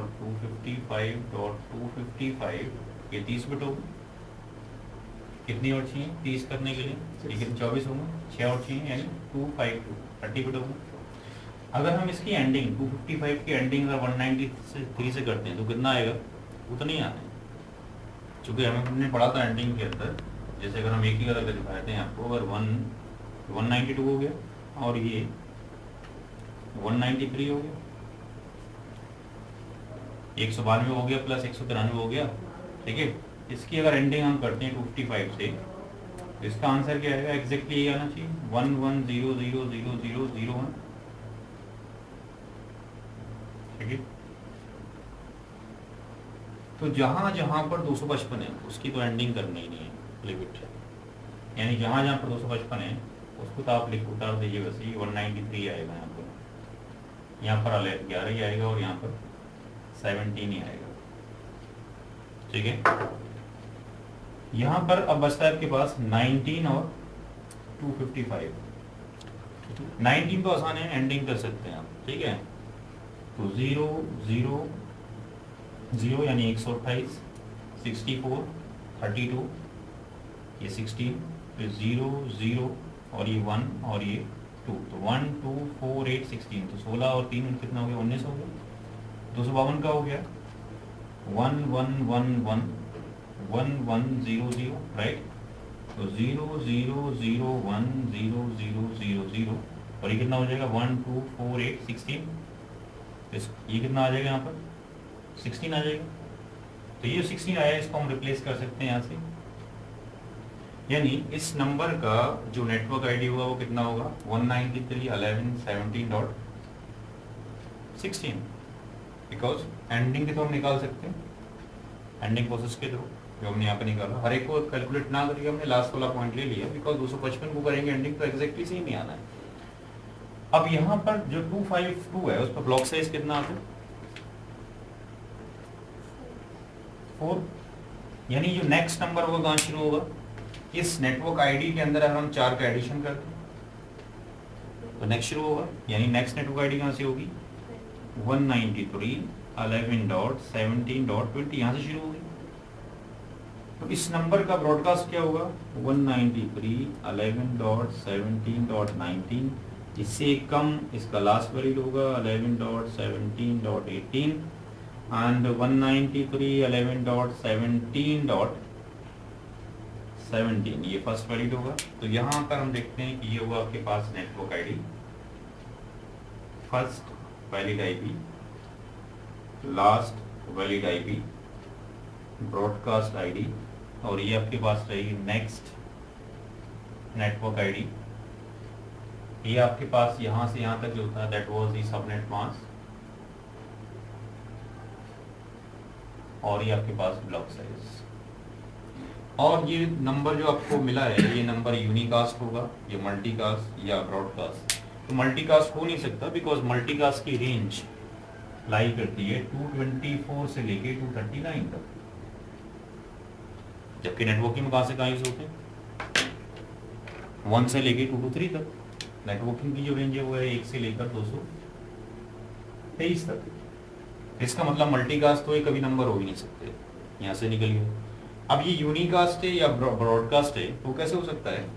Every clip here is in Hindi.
और 255.255 ये 30 बिट होगा। कितनी और चाहिए 30 करने के लिए? लेकिन 24 होगा, 6 और चाहिए यानी 252 30 बिट होगा। अगर हम इसकी एंडिंग 255 की एंडिंग अगर 193 से करते हैं तो कितना आएगा? उतना नहीं आना है, चूँकि हमने पढ़ा था एंडिंग के अंदर, जैसे अगर हम एक ही करके दिखाए थे आपको, अगर 192 हो गया और ये 193 हो गया, 192 हो गया प्लस 193 हो गया, ठीक है। इसकी अगर एंडिंग हम करते हैं 255 से तो इसका आंसर क्या आएगा? एग्जैक्टली ये आना चाहिए 11000001, ठीक है। तो जहां जहां पर 255 है उसकी तो एंडिंग करनी ही नहीं है, लिमिट है, यानी जहां जहां पर 255 है उसको तो आप उतार दीजिए, वैसे ही 193 आएगा यहाँ पर 11 ही आएगा और यहाँ पर 17 ही आएगा, ठीक है। यहाँ पर अब बचता है आपके पास 19 और 255। 19 तो आसान है, एंडिंग कर सकते हैं आप, ठीक है। तो 0 0 0 यानी 128, 64 32 ये 16, फिर 0 0 और ये 1 और ये 2, तो 1 2 4 8 16, तो 16 और 3 कितना हो गया? 19 हो गया। 252 का हो गया 1111 1100, राइट। तो 0 0 0 1 0 0 0 0 और ये कितना हो जाएगा? 1 2 4 8 16, ये कितना आ जाएगा? यहाँ पर 16 आ जाएगा। तो ये 16 आया, इसको हम रिप्लेस कर सकते हैं यहाँ से, यानी इस नंबर का जो नेटवर्क आईडी होगा वो कितना होगा? 193.11.17.16, बिकॉज एंडिंग के तो हम निकाल सकते हैं एंडिंग प्रोसेस के थ्रू, जो हमने यहाँ पे निकाला। हर एक को कैलकुलेट ना करके हमने लास्ट वाला पॉइंट ले लिया, बिकॉज 255 को करेंगे एंडिंग तो एग्जैक्टली सेम ही आना है। अब यहाँ पर जो 252 है उस पर ब्लॉक साइज कितना आता है? 4, यानी जो नेक्स्ट नंबर होगा कहाँ शुरू होगा? इस नेटवर्क आईडी के अंदर अगर हम 4 का एडिशन करते हैं तो नेक्स्ट शुरू होगा, यानी नेक्स्ट नेटवर्क आईडी कहाँ से होगी? 193.11.17.20 यहाँ से शुरू होगी। तो इस नंबर का ब्रॉडकास्ट क्या होगा? 193.11.17.19, इससे कम इसका लास्ट वैलिड होगा 11.17.18 एंड 193.11.17.17 ये फर्स्ट वैलिड होगा। तो यहाँ पर हम देखते हैं कि ये हुआ आपके पास network ID, first valid IP, last valid IP, broadcast ID, और ये आपके पास रहेगी नेक्स्ट नेटवर्क आईडी। ये आपके पास यहाँ से यहाँ तक जो होता है that was the subnet mask, और ये आपके पास ब्लॉक साइज। और ये नंबर जो आपको मिला है ये नंबर यूनिकास्ट होगा, ये मल्टीकास्ट या ब्रॉडकास्ट। तो मल्टीकास्ट हो नहीं सकता बिकॉज मल्टीकास्ट की रेंज लाई करती है 224 से लेके 239 तक, जबकि नेटवर्किंग में कहाँ से कहाँ यूज होते हैं? 1 से लेके 223 तक। नेटवर्किंग की जो रेंज है वो है 1 से लेकर 223 तक। इसका मतलब मल्टीकास्ट तो ये कभी नंबर हो ही नहीं सकते, यहाँ से निकल गया। अब ये यूनिकास्ट है या ब्रॉडकास्ट है तो कैसे हो सकता है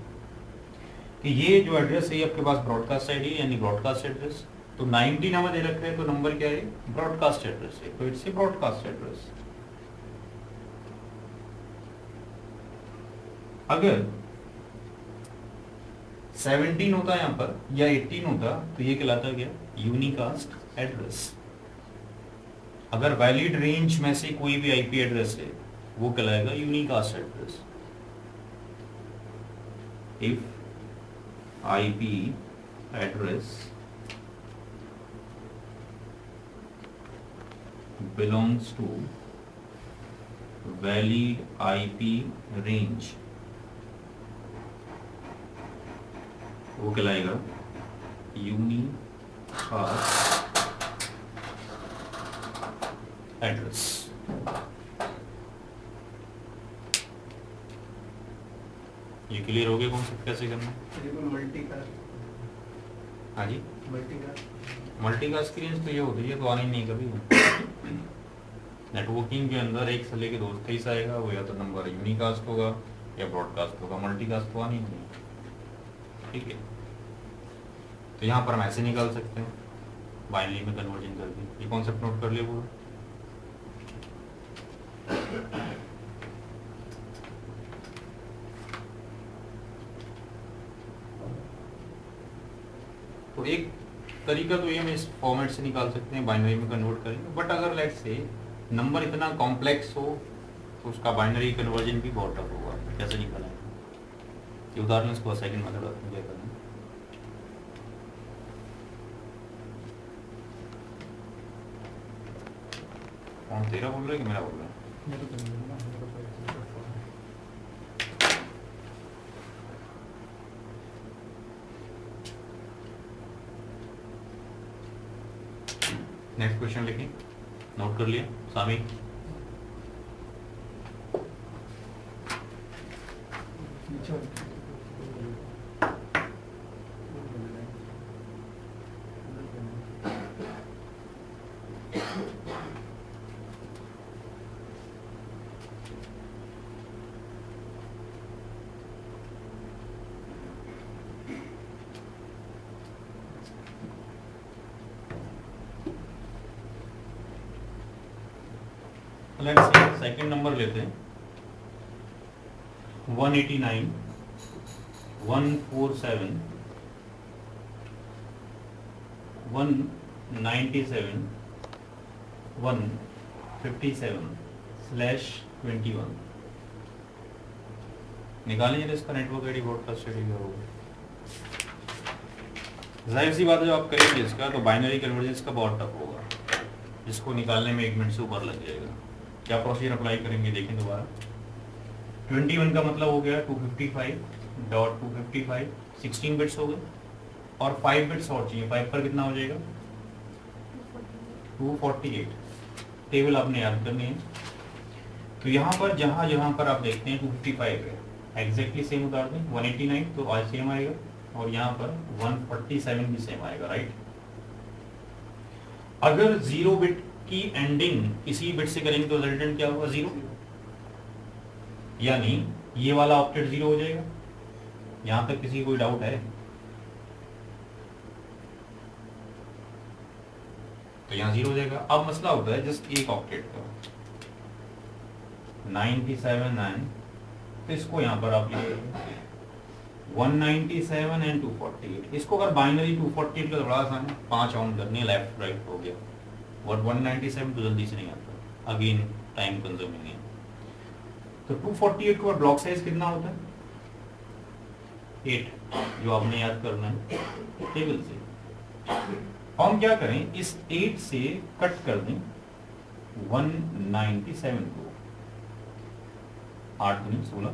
कि ये जो एड्रेस है आपके पास ब्रॉडकास्ट आईडी यानी ब्रॉडकास्ट एड्रेस, तो 19 हमें दे रखा है तो नंबर क्या है? ब्रॉडकास्ट एड्रेस है, तो इट्स ए ब्रॉडकास्ट एड्रेस। अगर 17 होता यहाँ पर या 18 होता तो ये कहलाता क्या? Unicast address. अगर वैलिड रेंज में से कोई भी आईपी एड्रेस है वो कहलाएगा unicast address. If IP address belongs to valid IP range वो कहलाएगा यूनिकास्ट एड्रेस। ये क्लियर हो गया कौन सा कैसे करना है? हाँ जी, मल्टीकास्ट की रेंज तो ये होती है, तो आनी नहीं कभी। नेटवर्किंग के अंदर एक से लेके 223 आएगा, वो या तो नंबर यूनिकास्ट होगा या ब्रॉडकास्ट होगा, मल्टीकास्ट हुआ नहीं होगा, ठीक है। तो यहाँ पर हम ऐसे निकाल सकते हैं बाइनरी में कन्वर्जन करके, ये कॉन्सेप्ट नोट कर लिया पूरा। तो एक तरीका तो ये हम इस फॉर्मेट से निकाल सकते हैं, बाइनरी में कन्वर्ट करेंगे। बट अगर लेट्स से नंबर इतना कॉम्प्लेक्स हो तो उसका बाइनरी कन्वर्जन भी बहुत टफ होगा, कैसे निकालेंगे? ये उदाहरण इसको सेकंड मेथड में क्या करेंगे। कौन तेरा बोल रहा है कि मेरा बोल रहा है? नेक्स्ट क्वेश्चन लिखें, नोट कर लिया सामी? लेट्स सी सेकंड नंबर लेते हैं 189 147 197 157/21 निकालेंगे तो इसका नेटवर्क आईडी ब्रॉडकास्ट आईडी क्या होगा। जाहिर सी बात है, जब आप करेंगे इसका तो बाइनरी कन्वर्जेंस का बहुत टफ होगा, जिसको निकालने में 1 मिनट से ऊपर लग जाएगा। क्या प्रोसीजर अप्लाई करेंगे देखें दोबारा। 21 का मतलब हो गया 255.255 16 बिट्स हो गए और 5 बिट्स और चाहिए। 5 पर कितना हो जाएगा 248। टेबल आपने याद करनी है। तो यहाँ पर जहां पर आप देखते हैं 255 है, एग्जैक्टली सेम उतार दें। 189 तो आज सेम आएगा और यहाँ पर 147 भी सेम आएगा, राइट। अगर 0 बिट की एंडिंग इसी बिट से करेंगे तो रिजल्टेंट क्या होगा 0, यानी ये वाला ऑक्टेट 0 हो जाएगा। यहां तक किसी कोई डाउट है? तो यहां 0 हो जाएगा। अब मसला होता है जस्ट एक ऑक्टेट का 97 9, तो इसको यहां पर आप लिखेंगे 197 एंड 248। इसको अगर बाइनरी 248 का बड़ा आसान है, 5 ऑन करनी है, लेफ्ट राइट हो गया। और 197 तो जल्दी से नहीं आता, अगेन टाइम कंज्यूमिंग है। तो 248 का ब्लॉक साइज कितना होता है 8, जो आपने याद करना है टेबल से। हम क्या करें, इस 8 से कट कर दें 197 को, 8 दूनी 16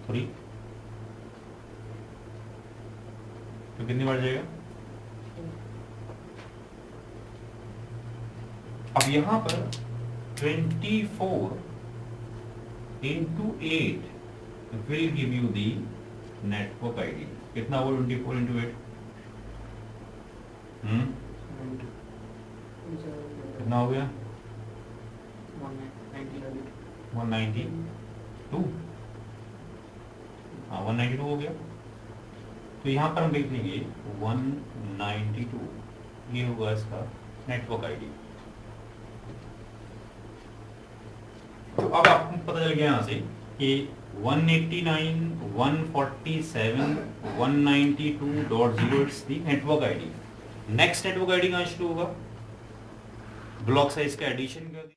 3, तो कितनी बढ़ जाएगा। अब यहां पर 24 into 8 will give you the network ID। कितना वो 24 into 8 कितना हो गया 192। हाँ 192 हो गया। तो यहां पर हम देख लेंगे 192, ये होगा इसका नेटवर्क आईडी। तो अब आपको पता चल गया यहाँ से कि 189 147 192.0 it's the network ID. Next network ID कहाँ शुरू होगा, ब्लॉक साइज का एडिशन कर